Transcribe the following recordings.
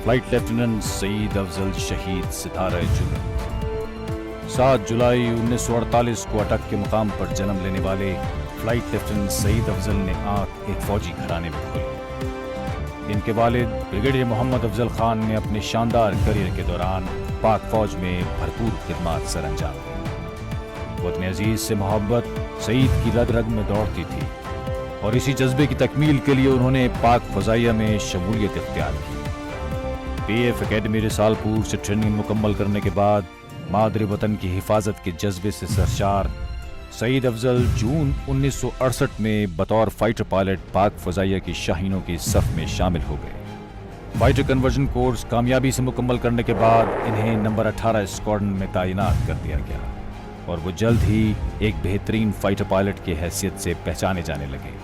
Flight lieutenant Saeed Afzal शहीद सितारा जुर्रत। 7 जुलाई 1948 को अटक के मुकाम पर जन्म लेने वाले फ्लाइट लेफ्टिनेंट सईद अफजल ने आंख एक फौजी घराने में खोली। इनके वालिद ब्रिगेडियर मोहम्मद अफजल खान ने अपने शानदार करियर के दौरान पाक फौज में भरपूर खिदमत सर अंजाम दी। वतन अजीज से मोहब्बत सईद की रग रग में दौड़ती थी और इसी जज्बे की तकमील के लिए उन्होंने पाक फजाइया में शमूलियत इख्तियार की। PF एकेडमी रिसालपुर से ट्रेनिंग मुकम्मल करने के बाद मादरे वतन की हिफाजत के जज्बे से सरशार सईद अफजल जून 1968 में बतौर फाइटर पायलट पाक फजाइया की शाहीनों की सफ में शामिल हो गए। फाइटर कन्वर्जन कोर्स कामयाबी से मुकम्मल करने के बाद इन्हें नंबर 18 स्क्वाड्रन में तैनात कर दिया गया और वो जल्द ही एक बेहतरीन फाइटर पायलट की हैसियत से पहचाने जाने लगे।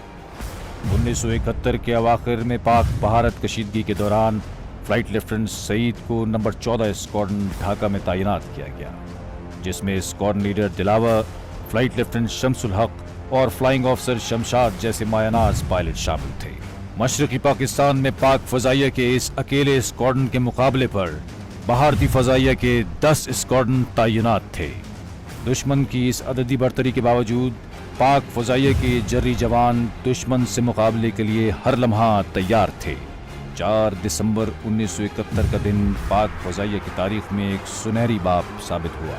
1971 के अवाखिर में पाक बहारत कशीदगी के दौरान फ्लाइट लेफ्टिनेंट सईद को नंबर 14 स्क्वाड्रन ढाका में तैनात किया गया, जिसमें squadron leader Dilawar, flight lieutenant Shamsul हक और फ्लाइंग ऑफिसर शमशाद जैसे मायानाज पायलट शामिल थे। मशरकी पाकिस्तान में पाक फजाइया के इस अकेले स्क्वाड्रन के मुकाबले पर भारतीय फजाइया के 10 स्क्वाड्रन तैनात थे। दुश्मन की इस अददी बरतरी के बावजूद पाक फजाइया के जर्री जवान दुश्मन से मुकाबले के लिए हर लम्हा तैयार थे। 4 दिसंबर 1971 का दिन पाक फजाइया की तारीख में एक सुनहरी बाब साबित हुआ।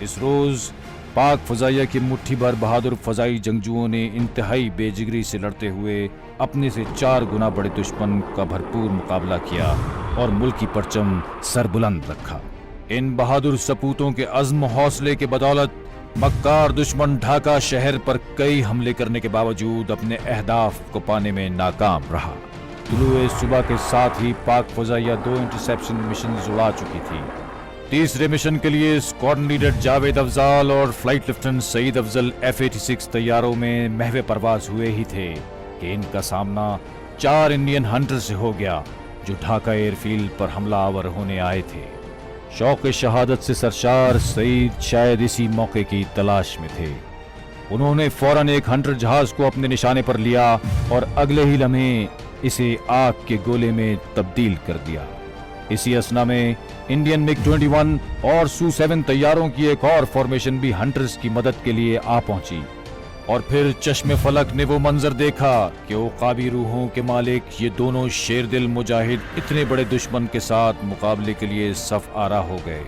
इस रोज पाक फजाइया के मुट्ठी भर बहादुर फजाई जंगजुओं ने इंतहाई बेजिगरी से लड़ते हुए अपने से 4 गुना बड़े दुश्मन का भरपूर मुकाबला किया और मुल्क की परचम सरबुलंद रखा। इन बहादुर सपूतों के अज़्म हौसले के बदौलत मक्कार दुश्मन ढाका शहर पर कई हमले करने के बावजूद अपने अहदाफ को पाने में नाकाम रहा। तुलुए सुबह के साथ ही पाक फजाइया 2 इंटरसेप्शन मिशन उड़ा चुकी थी। तीसरे मिशन के लिए स्क्वाड्रन लीडर जावेद अफजाल और flight lieutenant Saeed Afzal F-86 तैयारों में महवे परवाज हुए ही थे कि इनका सामना 4 इंडियन हंटर से हो गया, जो ढाका एयरफील्ड पर हमला आवर होने आए थे। शौक शहादत से सरशार सईद शायद इसी मौके की तलाश में थे। उन्होंने फौरन एक हंटर जहाज को अपने निशाने पर लिया और अगले ही लम्हे इसे आग के गोले में तब्दील कर दिया। इसी असना में इंडियन मिग 21 और Su-7 तैयारों की एक और फॉर्मेशन भी हंटर्स की मदद के लिए आ पहुंची और फिर चश्मे फलक ने वो मंजर देखा कि उकाबी रूहों के मालिक ये दोनों शेर दिल मुजाहिद इतने बड़े दुश्मन के साथ मुकाबले के लिए सफ आरा हो गए।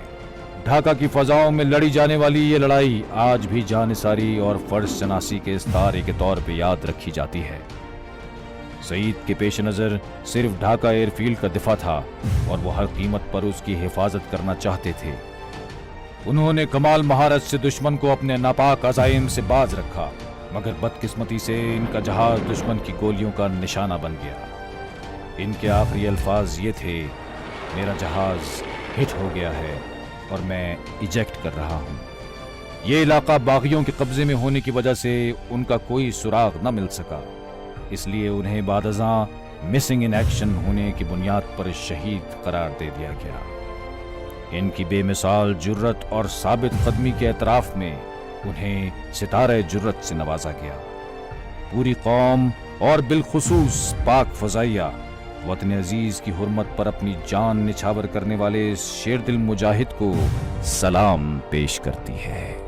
ढाका की फजाओं में लड़ी जाने वाली ये लड़ाई आज भी जानिसारी और फर्ज शनासी के इस्तारे के तौर पे याद रखी जाती है। सईद के पेश नज़र सिर्फ ढाका एयरफील्ड का दिफा था और वो हर कीमत पर उसकी हिफाजत करना चाहते थे। उन्होंने कमाल महारत से दुश्मन को अपने नापाक अज़ाइम से बाज रखा, मगर बदकिस्मती से इनका जहाज दुश्मन की गोलियों का निशाना बन गया। इनके आखिरी अल्फाज ये थे, मेरा जहाज हिट हो गया है और मैं इजेक्ट कर रहा हूँ। ये इलाका बागियों के कब्जे में होने की वजह से उनका कोई सुराग न मिल सका, इसलिए उन्हें बादज़ां मिसिंग इन एक्शन होने की बुनियाद पर शहीद करार दे दिया गया। इनकी बेमिसाल जुर्रत और साबित कदमी के एतराफ में उन्हें सितारे जुर्रत से नवाजा गया। पूरी कौम और बिलखुसूस पाक फजाइया वतन अजीज की हुर्मत पर अपनी जान निछावर करने वाले शेर दिल मुजाहिद को सलाम पेश करती है।